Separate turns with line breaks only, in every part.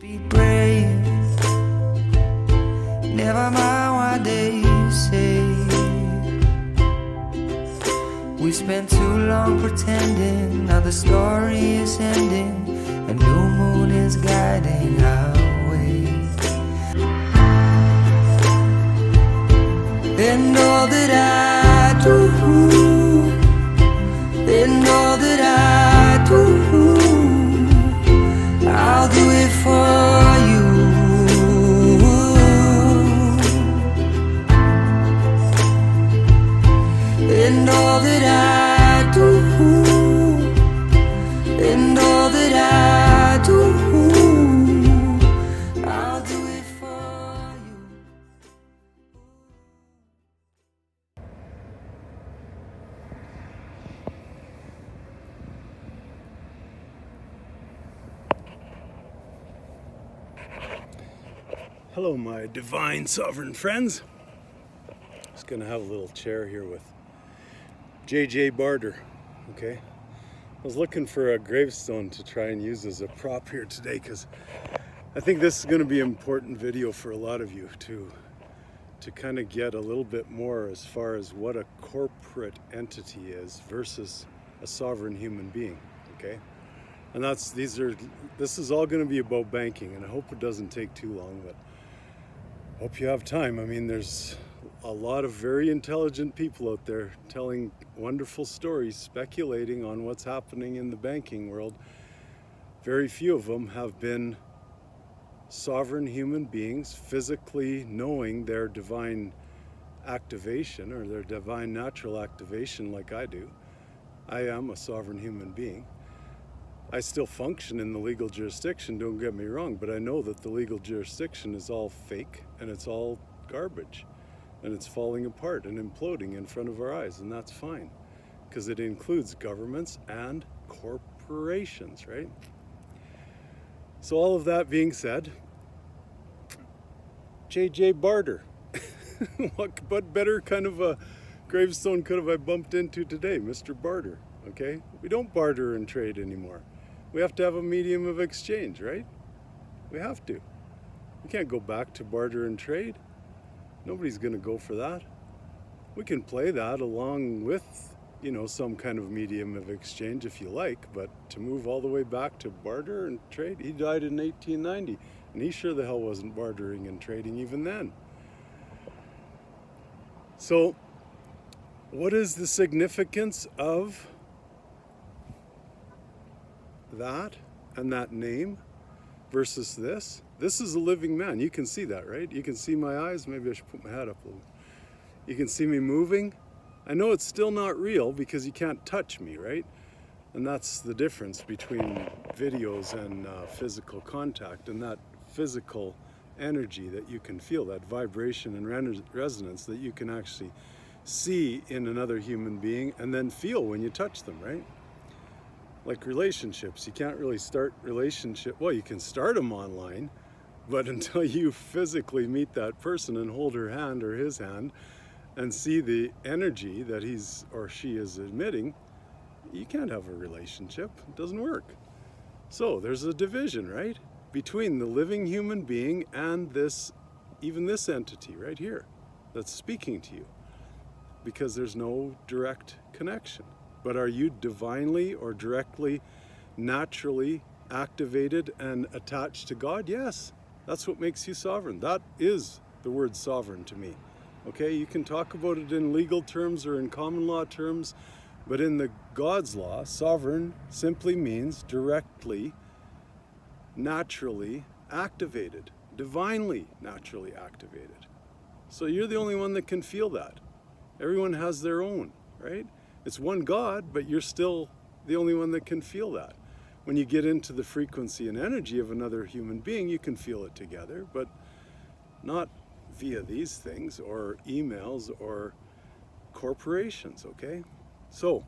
Be brave, never mind what they say. We spent too long pretending, now the story is ending. A new moon is guiding our way. And all that I do, and all that I do, I'll do it for you. And all that I do, and all that I do, I'll do it for you.
Hello, my divine sovereign friends. Just gonna have a little chair here with JJ Barter, okay? I was looking for a gravestone to try and use as a prop here today because I think this is gonna be an important video for a lot of you to kind of get a little bit more as far as what a corporate entity is versus a sovereign human being, okay? And this is all gonna be about banking, and I hope it doesn't take too long, but hope you have time. I mean, there's a lot of very intelligent people out there telling wonderful stories, speculating on what's happening in the banking world. Very few of them have been sovereign human beings, physically knowing their divine activation or their divine natural activation like I do. I am a sovereign human being. I still function in the legal jurisdiction, don't get me wrong, but I know that the legal jurisdiction is all fake and it's all garbage and it's falling apart and imploding in front of our eyes, and that's fine because it includes governments and corporations, right? So all of that being said, JJ Barter. What better kind of a gravestone could have I bumped into today? Mr. Barter, okay? We don't barter and trade anymore. We have to have a medium of exchange, right? We have to. We can't go back to barter and trade. Nobody's gonna go for that. We can play that along with, you know, some kind of medium of exchange if you like, but to move all the way back to barter and trade, he died in 1890, and he sure the hell wasn't bartering and trading even then. So, what is the significance of that and that name versus this? This is a living man. You can see that, right? You can see my eyes. Maybe I should put my hat up a little. You can see me moving. I know it's still not real because you can't touch me, right? And that's the difference between videos and physical contact, and that physical energy that you can feel, that vibration and resonance that you can actually see in another human being and then feel when you touch them, right? Like relationships, you can't really start relationship. Well, you can start them online, but until you physically meet that person and hold her hand or his hand and see the energy that he's or she is emitting, you can't have a relationship. It doesn't work. So there's a division, right, between the living human being and this, even this entity right here that's speaking to you, because there's no direct connection. But are you divinely or directly, naturally activated and attached to God? Yes, that's what makes you sovereign. That is the word sovereign to me. Okay, you can talk about it in legal terms or in common law terms, but in the God's law, sovereign simply means directly, naturally activated, divinely naturally activated. So you're the only one that can feel that. Everyone has their own, right? It's one God, but you're still the only one that can feel that. When you get into the frequency and energy of another human being, you can feel it together, but not via these things or emails or corporations, okay? So,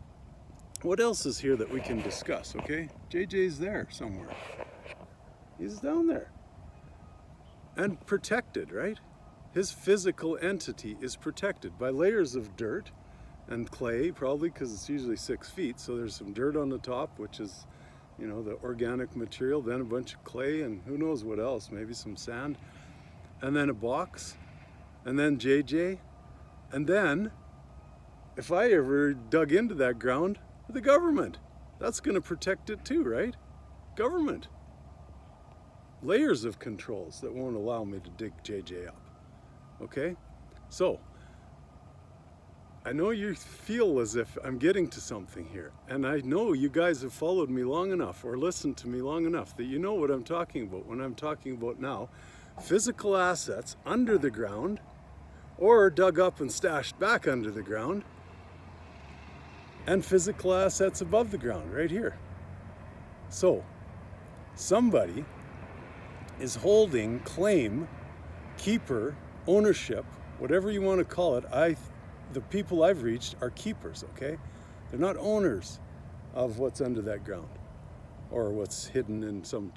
what else is here that we can discuss, okay? JJ's there somewhere. He's down there. And protected, right? His physical entity is protected by layers of dirt and clay, probably because it's usually 6 feet, so there's some dirt on the top, which is you know, the organic material, then a bunch of clay and who knows what else, maybe some sand, and then a box, and then JJ, and then if I ever dug into that ground, the government, that's going to protect it too, right? Government. Layers of controls that won't allow me to dig JJ up. Okay? So, I know you feel as if I'm getting to something here, and I know you guys have followed me long enough or listened to me long enough that you know what I'm talking about when I'm talking about now physical assets under the ground or dug up and stashed back under the ground, and physical assets above the ground right here. So, somebody is holding claim, keeper, ownership, whatever you want to call it. The people I've reached are keepers, okay? They're not owners of what's under that ground or what's hidden in some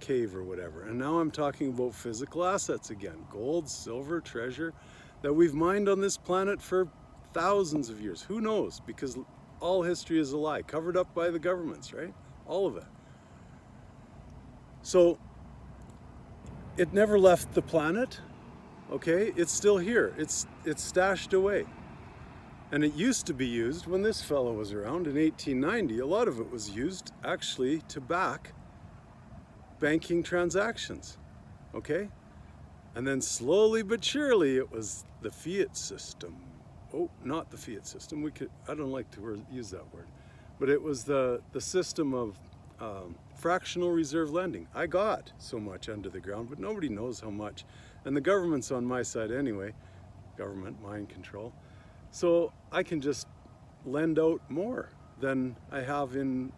cave or whatever. And now I'm talking about physical assets again, gold, silver, treasure that we've mined on this planet for thousands of years. Who knows? Because all history is a lie, covered up by the governments, right? All of it. So it never left the planet, okay? It's still here. It's stashed away. And it used to be used when this fellow was around in 1890. A lot of it was used actually to back banking transactions, okay? And then slowly but surely it was the fiat system. Oh, not the fiat system. I don't like to use that word. But it was the system of fractional reserve lending. I got so much under the ground, but nobody knows how much. And the government's on my side anyway. Government, mind control. So I can just lend out more than I have in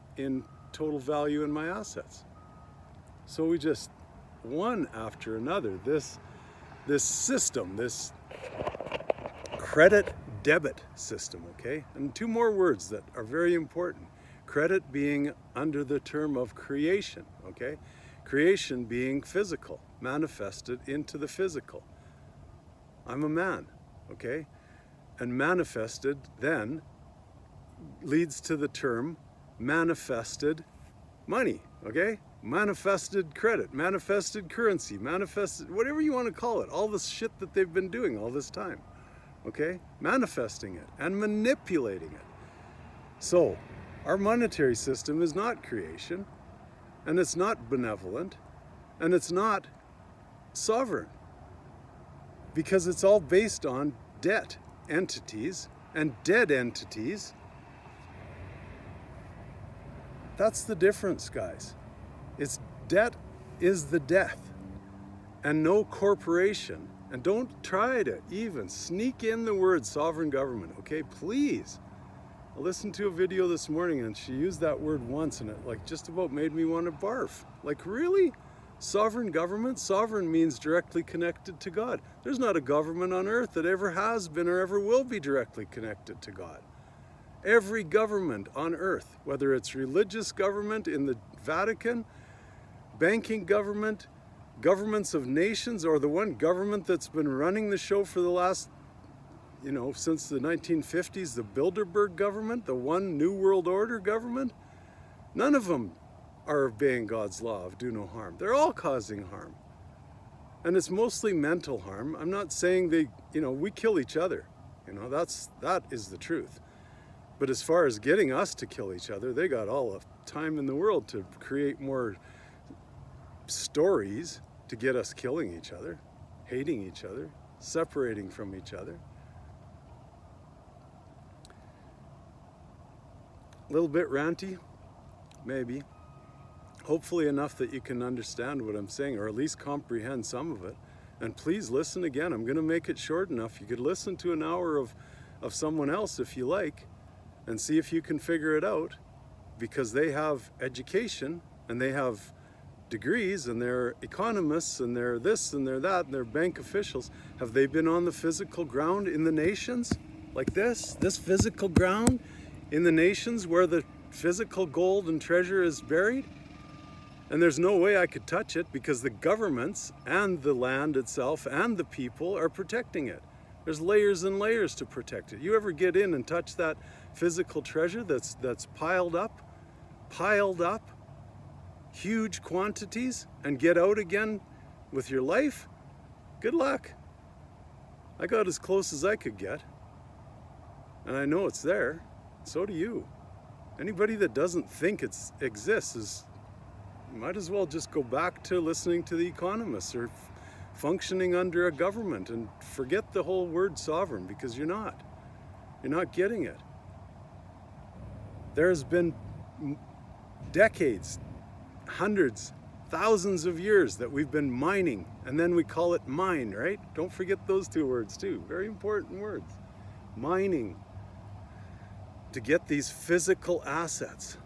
total value in my assets. So we just, one after another, this system, this credit debit system, okay? And two more words that are very important. Credit being under the term of creation, okay? Creation being physical, manifested into the physical. I'm a man, okay? And manifested then leads to the term manifested money, okay? Manifested credit, manifested currency, manifested, whatever you want to call it, all this shit that they've been doing all this time, okay? Manifesting it and manipulating it. So, our monetary system is not creation, and it's not benevolent, and it's not sovereign, because it's all based on debt entities and dead entities. That's the difference, guys. It's debt is the death, and no corporation. And don't try to even sneak in the word sovereign government, okay? Please. I listened to a video this morning and she used that word once and it like just about made me want to barf. Like, really? Sovereign government? Sovereign means directly connected to God. There's not a government on earth that ever has been or ever will be directly connected to God. Every government on earth, whether it's religious government in the Vatican, banking government, governments of nations, or the one government that's been running the show for the last, since the 1950s, the Bilderberg government, the one New World Order government, none of them are obeying God's law of do no harm. They're all causing harm. And it's mostly mental harm. I'm not saying we kill each other. That is the truth. But as far as getting us to kill each other, they got all the time in the world to create more stories to get us killing each other, hating each other, separating from each other. A little bit ranty, maybe. Hopefully enough that you can understand what I'm saying, or at least comprehend some of it. And please listen again. I'm going to make it short enough. You could listen to an hour of someone else if you like, and see if you can figure it out, because they have education and they have degrees and they're economists and they're this and they're that and they're bank officials. Have they been on the physical ground in the nations like this physical ground in the nations where the physical gold and treasure is buried? And there's no way I could touch it because the governments and the land itself and the people are protecting it. There's layers and layers to protect it. You ever get in and touch that physical treasure that's piled up huge quantities and get out again with your life, good luck. I got as close as I could get, and I know it's there. So do you. Anybody that doesn't think it exists might as well just go back to listening to the economists or functioning under a government and forget the whole word sovereign, because you're not getting it. There's been decades, hundreds, thousands of years that we've been mining, and then we call it mine, right? Don't forget those two words too, very important words. Mining, to get these physical assets,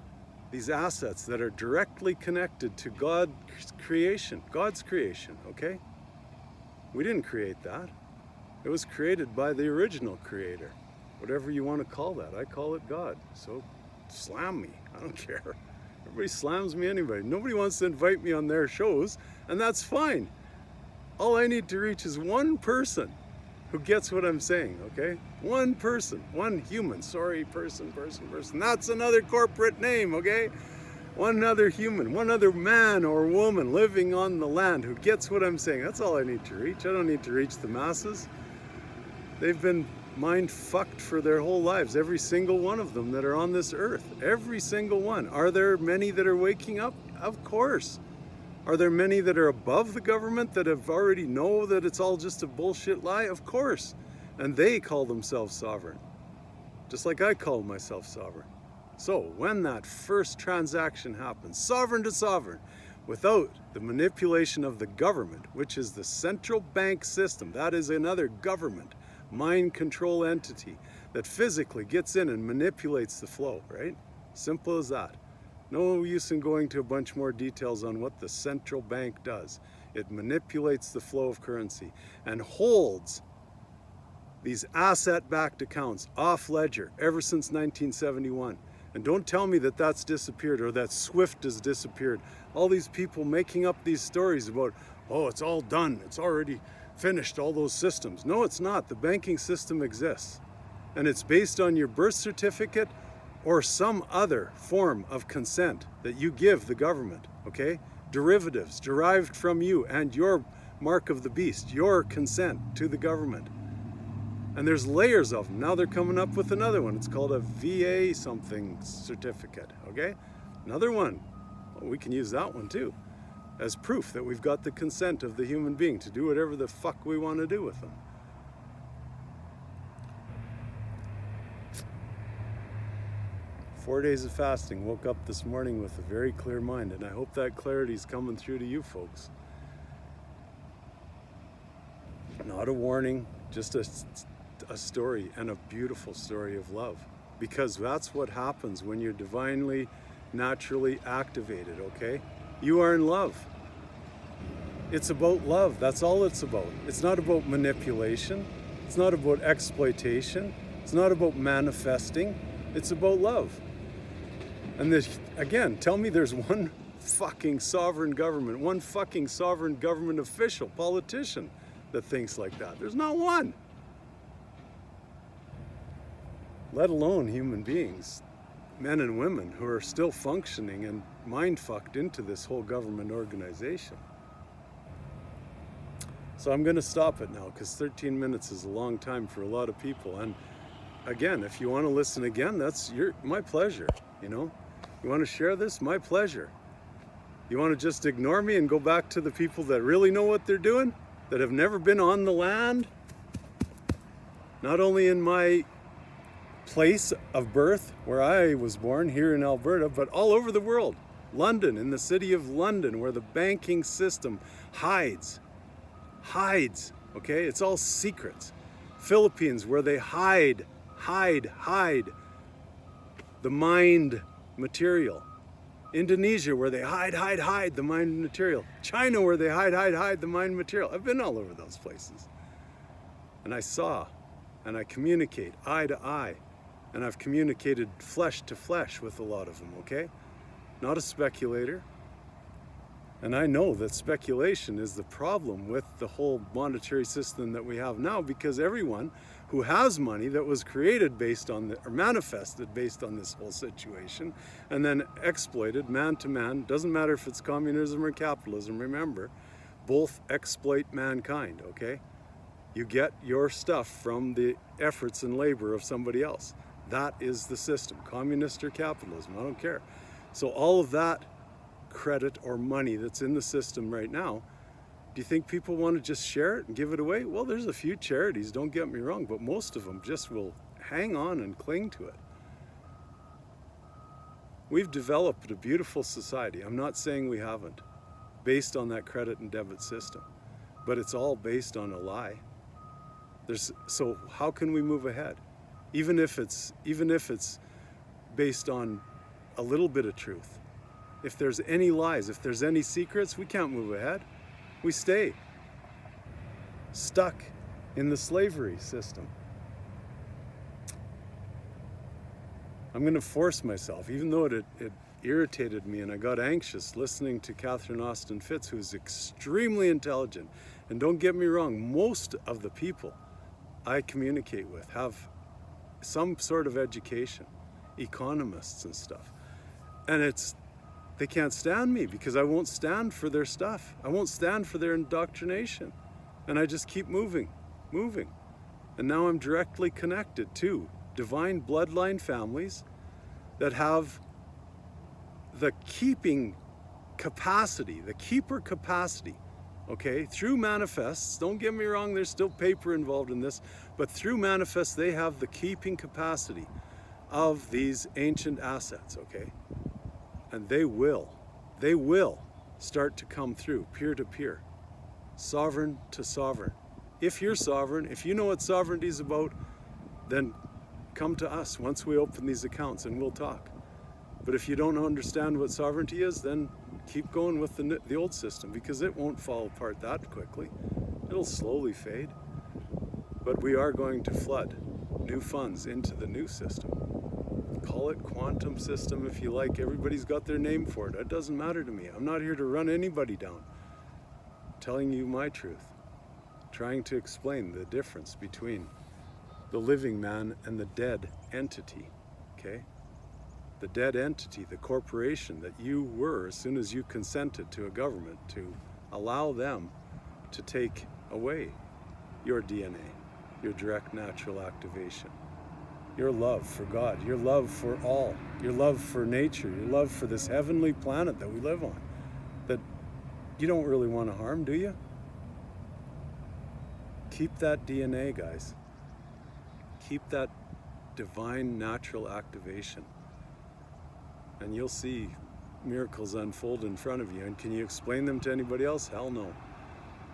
these assets that are directly connected to God's creation, okay? We didn't create that. It was created by the original creator. Whatever you want to call that, I call it God. So slam me, I don't care. Everybody slams me anyway. Nobody wants to invite me on their shows, and that's fine. All I need to reach is one person who gets what I'm saying, okay? One person, one human, person. That's another corporate name, okay? One other human, one other man or woman living on the land who gets what I'm saying. That's all I need to reach. I don't need to reach the masses. They've been mind-fucked for their whole lives, every single one of them that are on this earth. Every single one. Are there many that are waking up? Of course. Are there many that are above the government that have already know that it's all just a bullshit lie? Of course. And they call themselves sovereign. Just like I call myself sovereign. So when that first transaction happens, sovereign to sovereign, without the manipulation of the government, which is the central bank system, that is another government, mind control entity that physically gets in and manipulates the flow, right? Simple as that. No use in going to a bunch more details on what the central bank does. It manipulates the flow of currency and holds these asset-backed accounts off ledger ever since 1971. And don't tell me that that's disappeared or that SWIFT has disappeared. All these people making up these stories about, oh, it's all done, it's already finished, all those systems. No, it's not. The banking system exists. And it's based on your birth certificate or some other form of consent that you give the government, okay? Derivatives derived from you and your mark of the beast, your consent to the government. And there's layers of them. Now they're coming up with another one. It's called a VA something certificate, okay? Another one. Well, we can use that one too as proof that we've got the consent of the human being to do whatever the fuck we want to do with them. Four days of fasting. Woke up this morning with a very clear mind, and I hope that clarity is coming through to you folks. Not a warning, just a story, and a beautiful story of love, because that's what happens when you're divinely, naturally activated, okay? You are in love. It's about love. That's all it's about. It's not about manipulation. It's not about exploitation. It's not about manifesting. It's about love. And this, again, tell me there's one fucking sovereign government, one fucking sovereign government official, politician that thinks like that. There's not one. Let alone human beings, men and women who are still functioning and mind-fucked into this whole government organization. So I'm going to stop it now, because 13 minutes is a long time for a lot of people. And again, if you want to listen again, that's my pleasure, you know? You want to share this? My pleasure. You want to just ignore me and go back to the people that really know what they're doing, that have never been on the land? Not only in my place of birth, where I was born here in Alberta, but all over the world. London, in the city of London, where the banking system hides, okay? It's all secrets. Philippines, where they hide the mind material. Indonesia, where they hide the mind material. China, where they hide the mind material. I've been all over those places. And I saw, and I communicate eye to eye, and I've communicated flesh to flesh with a lot of them, okay? Not a speculator. And I know that speculation is the problem with the whole monetary system that we have now, because everyone who has money that was created based on or manifested based on this whole situation, and then exploited man to man. Doesn't matter if it's communism or capitalism, remember, both exploit mankind, okay? You get your stuff from the efforts and labor of somebody else. That is the system, communist or capitalism, I don't care. So all of that credit or money that's in the system right now, do you think people want to just share it and give it away? Well, there's a few charities, don't get me wrong, but most of them just will hang on and cling to it. We've developed a beautiful society. I'm not saying we haven't, based on that credit and debit system, but it's all based on a lie. So how can we move ahead? Even if it's based on a little bit of truth. If there's any lies, if there's any secrets, we can't move ahead. We stay stuck in the slavery system. I'm going to force myself, even though it irritated me and I got anxious listening to Catherine Austin Fitts, who's extremely intelligent. And don't get me wrong, most of the people I communicate with have some sort of education, economists and stuff. And they can't stand me because I won't stand for their stuff. I won't stand for their indoctrination. And I just keep moving. And now I'm directly connected to divine bloodline families that have the keeping capacity, the keeper capacity, okay, through manifests. Don't get me wrong, there's still paper involved in this, but through manifests, they have the keeping capacity of these ancient assets, okay? And they will start to come through peer-to-peer, sovereign to sovereign. If you're sovereign, if you know what sovereignty is about, then come to us once we open these accounts and we'll talk. But if you don't understand what sovereignty is, then keep going with the old system, because it won't fall apart that quickly. It'll slowly fade. But we are going to flood new funds into the new system. Call it quantum system if you like. Everybody's got their name for it. It doesn't matter to me. I'm not here to run anybody down. I'm telling you my truth. Trying to explain the difference between the living man and the dead entity, okay? The dead entity, the corporation that you were as soon as you consented to a government to allow them to take away your DNA, your direct natural activation, your love for God, your love for all, your love for nature, your love for this heavenly planet that we live on, that you don't really want to harm, do you? Keep that DNA, guys. Keep that divine natural activation. And you'll see miracles unfold in front of you. And can you explain them to anybody else? Hell no.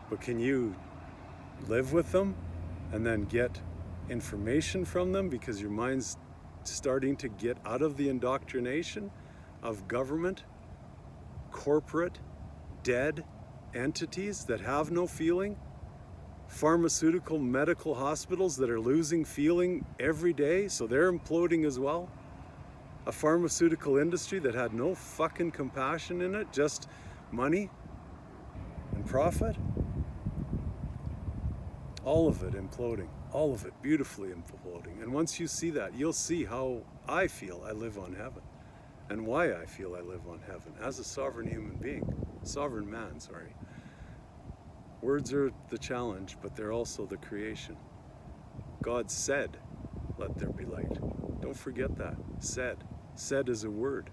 But can you live with them and then get information from them because your mind's starting to get out of the indoctrination of government, corporate, dead entities that have no feeling, pharmaceutical medical hospitals that are losing feeling every day, so they're imploding as well. A pharmaceutical industry that had no fucking compassion in it, just money and profit. All of it imploding, all of it beautifully imploding. And once you see that, you'll see how I feel I live on heaven and why I feel I live on heaven as a sovereign human being, sovereign man, sorry. Words are the challenge, but they're also the creation. God said, let there be light. Don't forget that, said. Said is a word.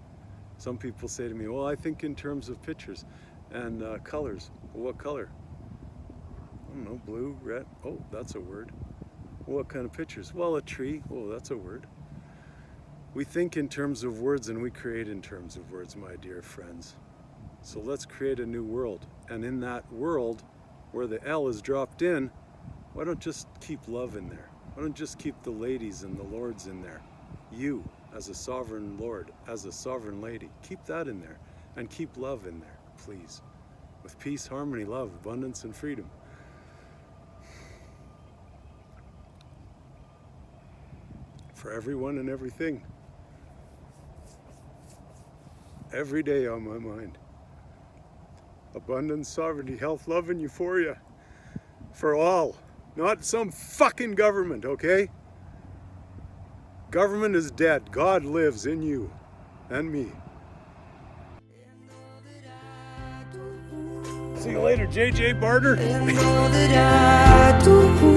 Some people say to me, well, I think in terms of pictures and colors. Well, what color? I don't know, blue, red. Oh, that's a word. Well, what kind of pictures? Well, a tree. Oh, that's a word. We think in terms of words and we create in terms of words, my dear friends. So let's create a new world. And in that world, where the L is dropped in, why don't just keep love in there? Why don't just keep the ladies and the lords in there? You, as a sovereign lord, as a sovereign lady, keep that in there. And keep love in there, please. With peace, harmony, love, abundance, and freedom. For everyone and everything. Every day on my mind. Abundance, sovereignty, health, love, and euphoria. For all. Not some fucking government, okay? Government is dead. God lives in you and me. See you later, JJ Barter.
And all that I do